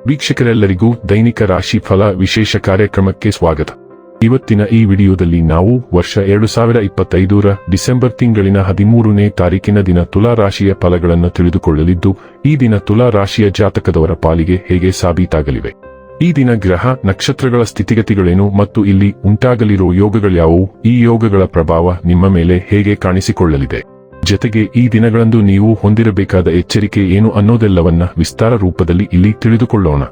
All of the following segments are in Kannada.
ವೀಕ್ಷಕರೆಲ್ಲರಿಗೂ ದೈನಿಕ ರಾಶಿ ಫಲ ವಿಶೇಷ ಕಾರ್ಯಕ್ರಮಕ್ಕೆ ಸ್ವಾಗತ. ಇವತ್ತಿನ ಈ ವಿಡಿಯೋದಲ್ಲಿ ನಾವು ವರ್ಷ 2025ರ ಡಿಸೆಂಬರ್ ತಿಂಗಳಿನ 13ನೇ ತಾರೀಕಿನ ದಿನ ತುಲಾ ರಾಶಿಯ ಫಲಗಳನ್ನು ತಿಳಿದುಕೊಳ್ಳಲಿದ್ದು, ಈ ದಿನ ತುಲಾ ರಾಶಿಯ ಜಾತಕದವರ ಪಾಲಿಗೆ ಹೇಗೆ ಸಾಬೀತಾಗಲಿವೆ, ಈ ದಿನ ಗ್ರಹ ನಕ್ಷತ್ರಗಳ ಸ್ಥಿತಿಗತಿಗಳೇನು ಮತ್ತು ಇಲ್ಲಿ ಉಂಟಾಗಲಿರುವ ಯೋಗಗಳ್ಯಾವುವು, ಈ ಯೋಗಗಳ ಪ್ರಭಾವ ನಿಮ್ಮ ಮೇಲೆ ಹೇಗೆ ಕಾಣಿಸಿಕೊಳ್ಳಲಿದೆ, ಜತೆಗೆ ಈ ದಿನಗಳಂದು ನೀವು ಹೊಂದಿರಬೇಕಾದ ಎಚ್ಚರಿಕೆ ಏನು ಅನ್ನೋದೆಲ್ಲವನ್ನ ವಿಸ್ತಾರ ರೂಪದಲ್ಲಿ ಇಲ್ಲಿ ತಿಳಿದುಕೊಳ್ಳೋಣ.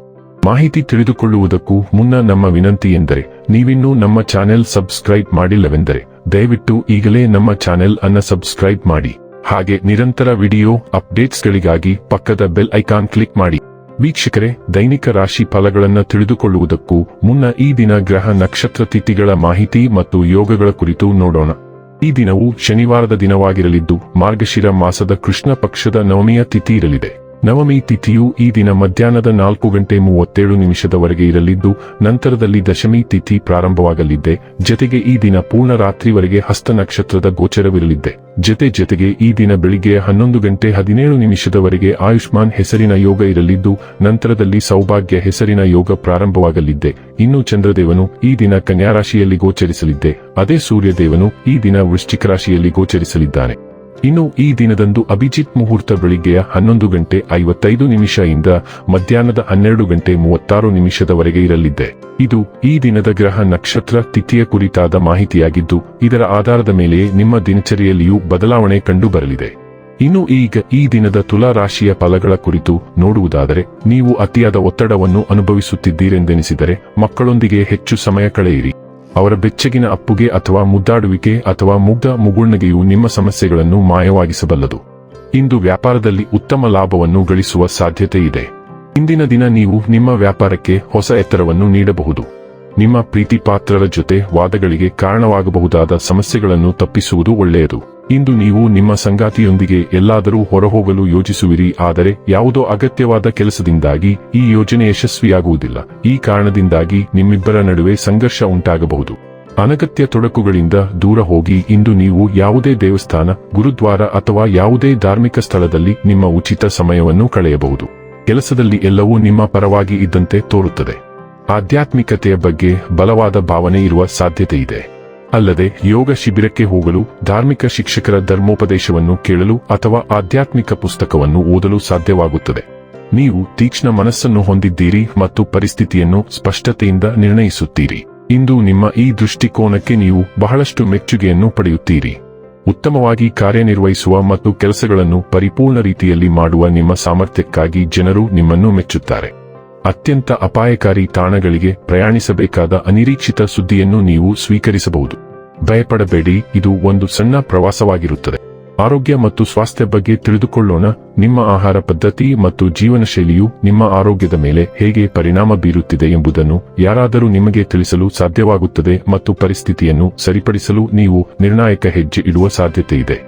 ಮಾಹಿತಿ ತಿಳಿದುಕೊಳ್ಳುವುದಕ್ಕೂ ಮುನ್ನ ನಮ್ಮ ವಿನಂತಿ ಎಂದರೆ, ನೀವಿನ್ನೂ ನಮ್ಮ ಚಾನೆಲ್ ಸಬ್ಸ್ಕ್ರೈಬ್ ಮಾಡಿಲ್ಲವೆಂದರೆ ದಯವಿಟ್ಟು ಈಗಲೇ ನಮ್ಮ ಚಾನೆಲ್ ಅನ್ನು ಸಬ್ಸ್ಕ್ರೈಬ್ ಮಾಡಿ. ಹಾಗೆ ನಿರಂತರ ವಿಡಿಯೋ ಅಪ್ಡೇಟ್ಸ್ಗಳಿಗಾಗಿ ಪಕ್ಕದ ಬೆಲ್ ಐಕಾನ್ ಕ್ಲಿಕ್ ಮಾಡಿ. ವೀಕ್ಷಕರೇ, ದೈನಿಕ ರಾಶಿ ಫಲಗಳನ್ನು ತಿಳಿದುಕೊಳ್ಳುವುದಕ್ಕೂ ಮುನ್ನ ಈ ದಿನ ಗ್ರಹ ನಕ್ಷತ್ರ ತಿಥಿಗಳ ಮಾಹಿತಿ ಮತ್ತು ಯೋಗಗಳ ಕುರಿತು ನೋಡೋಣ. ಈ ದಿನವು ಶನಿವಾರದ ದಿನವಾಗಿರಲಿದ್ದು, ಮಾರ್ಗಶಿರ ಮಾಸದ ಕೃಷ್ಣ ಪಕ್ಷದ ನವಮಿಯ ತಿಥಿ ಇರಲಿದೆ. ನವಮಿ ತಿಥಿಯು ಈ ದಿನ ಮಧ್ಯಾಹ್ನದ 4:37 ಇರಲಿದ್ದು, ನಂತರದಲ್ಲಿ ದಶಮಿ ತಿಥಿ ಪ್ರಾರಂಭವಾಗಲಿದೆ. ಜತೆಗೆ ಈ ದಿನ ಪೂರ್ಣ ರಾತ್ರಿವರೆಗೆ ಹಸ್ತ ನಕ್ಷತ್ರದ ಗೋಚರವಿರಲಿದೆ. ಜತೆಗೆ ಈ ದಿನ ಬೆಳಿಗ್ಗೆ 11:17 ಆಯುಷ್ಮಾನ್ ಹೆಸರಿನ ಯೋಗ ಇರಲಿದ್ದು, ನಂತರದಲ್ಲಿ ಸೌಭಾಗ್ಯ ಹೆಸರಿನ ಯೋಗ ಪ್ರಾರಂಭವಾಗಲಿದೆ. ಇನ್ನು ಚಂದ್ರದೇವನು ಈ ದಿನ ಕನ್ಯಾ ರಾಶಿಯಲ್ಲಿ ಗೋಚರಿಸಲಿದ್ದೆ, ಅದೇ ಸೂರ್ಯದೇವನು ಈ ದಿನ ವೃಶ್ಚಿಕ ರಾಶಿಯಲ್ಲಿ ಗೋಚರಿಸಲಿದ್ದಾನೆ. ಇನ್ನು ಈ ದಿನದಂದು ಅಭಿಜಿತ್ ಮುಹೂರ್ತ ಬೆಳಿಗ್ಗೆಯ 11:55 ಇಂದ ಮಧ್ಯಾಹ್ನದ 12:36 ಇರಲಿದೆ. ಇದು ಈ ದಿನದ ಗ್ರಹ ನಕ್ಷತ್ರ ತಿಥಿಯ ಕುರಿತಾದ ಮಾಹಿತಿಯಾಗಿದ್ದು, ಇದರ ಆಧಾರದ ಮೇಲೆಯೇ ನಿಮ್ಮ ದಿನಚರಿಯಲ್ಲಿಯೂ ಬದಲಾವಣೆ ಕಂಡು ಬರಲಿದೆ. ಇನ್ನು ಈಗ ಈ ದಿನದ ತುಲಾ ರಾಶಿಯ ಫಲಗಳ ಕುರಿತು ನೋಡುವುದಾದರೆ, ನೀವು ಅತಿಯಾದ ಒತ್ತಡವನ್ನು ಅನುಭವಿಸುತ್ತಿದ್ದೀರೆಂದೆನಿಸಿದರೆ ಮಕ್ಕಳೊಂದಿಗೆ ಹೆಚ್ಚು ಸಮಯ ಕಳೆಯಿರಿ. ಅವರ ಬೆಚ್ಚಗಿನ ಅಪ್ಪುಗೆ ಅಥವಾ ಮುದ್ದಾಡುವಿಕೆ ಅಥವಾ ಮುಗ್ಧ ಮುಗುಳ್ನಗೆಯು ನಿಮ್ಮ ಸಮಸ್ಯೆಗಳನ್ನು ಮಾಯವಾಗಿಸಬಲ್ಲದು. ಇಂದು ವ್ಯಾಪಾರದಲ್ಲಿ ಉತ್ತಮ ಲಾಭವನ್ನು ಗಳಿಸುವ ಸಾಧ್ಯತೆ ಇದೆ. ಇಂದಿನ ದಿನ ನೀವು ನಿಮ್ಮ ವ್ಯಾಪಾರಕ್ಕೆ ಹೊಸ ಎತ್ತರವನ್ನು ನೀಡಬಹುದು. ನಿಮ್ಮ ಪ್ರೀತಿಪಾತ್ರರ ಜೊತೆ ವಾದಗಳಿಗೆ ಕಾರಣವಾಗಬಹುದಾದ ಸಮಸ್ಯೆಗಳನ್ನು ತಪ್ಪಿಸುವುದು ಒಳ್ಳೆಯದು. ಇಂದು ನೀವು ನಿಮ್ಮ ಸಂಗಾತಿಯೊಂದಿಗೆ ಎಲ್ಲಾದರೂ ಹೊರಹೋಗಲು ಯೋಜಿಸುವಿರಿ, ಆದರೆ ಯಾವುದೋ ಅಗತ್ಯವಾದ ಕೆಲಸದಿಂದಾಗಿ ಈ ಯೋಜನೆ ಯಶಸ್ವಿಯಾಗುವುದಿಲ್ಲ. ಈ ಕಾರಣದಿಂದಾಗಿ ನಿಮ್ಮಿಬ್ಬರ ನಡುವೆ ಸಂಘರ್ಷ ಉಂಟಾಗಬಹುದು. ಅನಗತ್ಯ ತೊಡಕುಗಳಿಂದ ದೂರ ಹೋಗಿ ಇಂದು ನೀವು ಯಾವುದೇ ದೇವಸ್ಥಾನ, ಗುರುದ್ವಾರ ಅಥವಾ ಯಾವುದೇ ಧಾರ್ಮಿಕ ಸ್ಥಳದಲ್ಲಿ ನಿಮ್ಮ ಉಚಿತ ಸಮಯವನ್ನು ಕಳೆಯಬಹುದು. ಕೆಲಸದಲ್ಲಿ ಎಲ್ಲವೂ ನಿಮ್ಮ ಪರವಾಗಿ ಇದ್ದಂತೆ ತೋರುತ್ತದೆ. ಆಧ್ಯಾತ್ಮಿಕತೆಯ ಬಗ್ಗೆ ಬಲವಾದ ಭಾವನೆ ಇರುವ ಸಾಧ್ಯತೆ ಇದೆ. ಅಲ್ಲದೆ ಯೋಗ ಶಿಬಿರಕ್ಕೆ ಹೋಗಲು, ಧಾರ್ಮಿಕ ಶಿಕ್ಷಕರ ಧರ್ಮೋಪದೇಶವನ್ನು ಕೇಳಲು ಅಥವಾ ಆಧ್ಯಾತ್ಮಿಕ ಪುಸ್ತಕವನ್ನು ಓದಲು ಸಾಧ್ಯವಾಗುತ್ತದೆ. ನೀವು ತೀಕ್ಷ್ಣ ಮನಸ್ಸನ್ನು ಹೊಂದಿದ್ದೀರಿ ಮತ್ತು ಪರಿಸ್ಥಿತಿಯನ್ನು ಸ್ಪಷ್ಟತೆಯಿಂದ ನಿರ್ಣಯಿಸುತ್ತೀರಿ. ಇಂದು ನಿಮ್ಮ ಈ ದೃಷ್ಟಿಕೋನಕ್ಕೆ ನೀವು ಬಹಳಷ್ಟು ಮೆಚ್ಚುಗೆಯನ್ನು ಪಡೆಯುತ್ತೀರಿ. ಉತ್ತಮವಾಗಿ ಕಾರ್ಯನಿರ್ವಹಿಸುವ ಮತ್ತು ಕೆಲಸಗಳನ್ನು ಪರಿಪೂರ್ಣ ರೀತಿಯಲ್ಲಿ ಮಾಡುವ ನಿಮ್ಮ ಸಾಮರ್ಥ್ಯಕ್ಕಾಗಿ ಜನರು ನಿಮ್ಮನ್ನು ಮೆಚ್ಚುತ್ತಾರೆ. ಅತ್ಯಂತ ಅಪಾಯಕಾರಿ ತಾಣಗಳಿಗೆ ಪ್ರಯಾಣಿಸಬೇಕಾದ ಅನಿರೀಕ್ಷಿತ ಸುದ್ದಿಯನ್ನು ನೀವು ಸ್ವೀಕರಿಸಬಹುದು. ಭಯಪಡಬೇಡಿ, ಇದು ಒಂದು ಸಣ್ಣ ಪ್ರವಾಸವಾಗಿರುತ್ತದೆ. ಆರೋಗ್ಯ ಮತ್ತು ಸ್ವಾಸ್ಥ್ಯ ಬಗ್ಗೆ ತಿಳಿದುಕೊಳ್ಳೋಣ. ನಿಮ್ಮ ಆಹಾರ ಪದ್ಧತಿ ಮತ್ತು ಜೀವನ ಶೈಲಿಯು ನಿಮ್ಮ ಆರೋಗ್ಯದ ಮೇಲೆ ಹೇಗೆ ಪರಿಣಾಮ ಬೀರುತ್ತಿದೆ ಎಂಬುದನ್ನು ಯಾರಾದರೂ ನಿಮಗೆ ತಿಳಿಸಲು ಸಾಧ್ಯವಾಗುತ್ತದೆ ಮತ್ತು ಪರಿಸ್ಥಿತಿಯನ್ನು ಸರಿಪಡಿಸಲು ನೀವು ನಿರ್ಣಾಯಕ ಹೆಜ್ಜೆ ಇಡುವ ಸಾಧ್ಯತೆ ಇದೆ.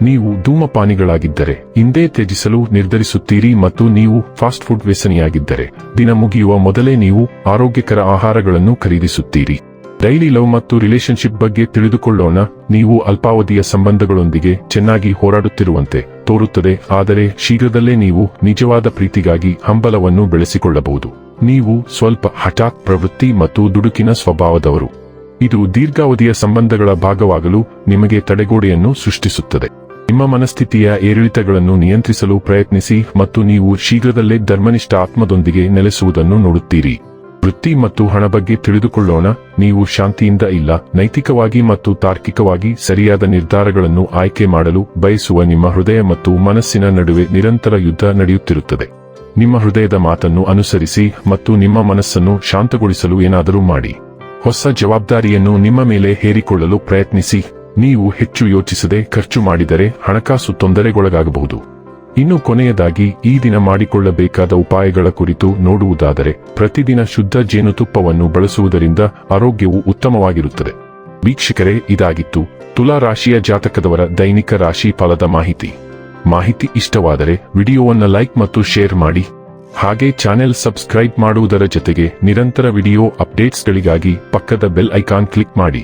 ನೀವು ಧೂಮಪಾನಿಗಳಾಗಿದ್ದರೆ ಇಂದೇ ತ್ಯಜಿಸಲು ನಿರ್ಧರಿಸುತ್ತೀರಿ ಮತ್ತು ನೀವು ಫಾಸ್ಟ್ ಫುಡ್ ವ್ಯಸನಿಯಾಗಿದ್ದರೆ ದಿನ ಮುಗಿಯುವ ಮೊದಲೇ ನೀವು ಆರೋಗ್ಯಕರ ಆಹಾರಗಳನ್ನು ಖರೀದಿಸುತ್ತೀರಿ. ಡೈಲಿ ಲವ್ ಮತ್ತು ರಿಲೇಶನ್ಶಿಪ್ ಬಗ್ಗೆ ತಿಳಿದುಕೊಳ್ಳೋಣ. ನೀವು ಅಲ್ಪಾವಧಿಯ ಸಂಬಂಧಗಳೊಂದಿಗೆ ಚೆನ್ನಾಗಿ ಹೋರಾಡುತ್ತಿರುವಂತೆ ತೋರುತ್ತದೆ, ಆದರೆ ಶೀಘ್ರದಲ್ಲೇ ನೀವು ನಿಜವಾದ ಪ್ರೀತಿಗಾಗಿ ಹಂಬಲವನ್ನು ಬೆಳೆಸಿಕೊಳ್ಳಬಹುದು. ನೀವು ಸ್ವಲ್ಪ ಹಠಾತ್ ಪ್ರವೃತ್ತಿ ಮತ್ತು ದುಡುಕಿನ ಸ್ವಭಾವದವರು. ಇದು ದೀರ್ಘಾವಧಿಯ ಸಂಬಂಧಗಳ ಭಾಗವಾಗಲು ನಿಮಗೆ ತಡೆಗೋಡೆಯನ್ನು ಸೃಷ್ಟಿಸುತ್ತದೆ. ನಿಮ್ಮ ಮನಸ್ಥಿತಿಯ ಏರಿಳಿತಗಳನ್ನು ನಿಯಂತ್ರಿಸಲು ಪ್ರಯತ್ನಿಸಿ ಮತ್ತು ನೀವು ಶೀಘ್ರದಲ್ಲೇ ಧರ್ಮನಿಷ್ಠ ಆತ್ಮದೊಂದಿಗೆ ನೆಲೆಸುವುದನ್ನು ನೋಡುತ್ತೀರಿ. ವೃತ್ತಿ ಮತ್ತು ಹಣ ಬಗ್ಗೆ ತಿಳಿದುಕೊಳ್ಳೋಣ. ನೀವು ಶಾಂತಿಯಿಂದ ಇಲ್ಲ, ನೈತಿಕವಾಗಿ ಮತ್ತು ತಾರ್ಕಿಕವಾಗಿ ಸರಿಯಾದ ನಿರ್ಧಾರಗಳನ್ನು ಆಯ್ಕೆ ಮಾಡಲು ಬಯಸುವ ನಿಮ್ಮ ಹೃದಯ ಮತ್ತು ಮನಸ್ಸಿನ ನಡುವೆ ನಿರಂತರ ಯುದ್ಧ ನಡೆಯುತ್ತಿರುತ್ತದೆ. ನಿಮ್ಮ ಹೃದಯದ ಮಾತನ್ನು ಅನುಸರಿಸಿ ಮತ್ತು ನಿಮ್ಮ ಮನಸ್ಸನ್ನು ಶಾಂತಗೊಳಿಸಲು ಏನಾದರೂ ಮಾಡಿ. ಹೊಸ ಜವಾಬ್ದಾರಿಯನ್ನು ನಿಮ್ಮ ಮೇಲೆ ಹೇರಿಕೊಳ್ಳಲು ಪ್ರಯತ್ನಿಸಿ. ನೀವು ಹೆಚ್ಚು ಯೋಚಿಸದೆ ಖರ್ಚು ಮಾಡಿದರೆ ಹಣಕಾಸು ತೊಂದರೆಗೊಳಗಾಗಬಹುದು. ಇನ್ನು ಕೊನೆಯದಾಗಿ ಈ ದಿನ ಮಾಡಿಕೊಳ್ಳಬೇಕಾದ ಉಪಾಯಗಳ ಕುರಿತು ನೋಡುವುದಾದರೆ, ಪ್ರತಿದಿನ ಶುದ್ಧ ಜೇನುತುಪ್ಪವನ್ನು ಬಳಸುವುದರಿಂದ ಆರೋಗ್ಯವು ಉತ್ತಮವಾಗಿರುತ್ತದೆ. ವೀಕ್ಷಕರೇ, ಇದಾಗಿತ್ತು ತುಲಾ ರಾಶಿಯ ಜಾತಕದವರ ದೈನಿಕ ರಾಶಿ ಫಲದ ಮಾಹಿತಿ ಇಷ್ಟವಾದರೆ ವಿಡಿಯೋವನ್ನು ಲೈಕ್ ಮತ್ತು ಶೇರ್ ಮಾಡಿ. ಹಾಗೆ ಚಾನೆಲ್ ಸಬ್ಸ್ಕ್ರೈಬ್ ಮಾಡುವುದರ ಜೊತೆಗೆ ನಿರಂತರ ವಿಡಿಯೋ ಅಪ್ಡೇಟ್ಸ್ಗಳಿಗಾಗಿ ಪಕ್ಕದ ಬೆಲ್ ಐಕಾನ್ ಕ್ಲಿಕ್ ಮಾಡಿ.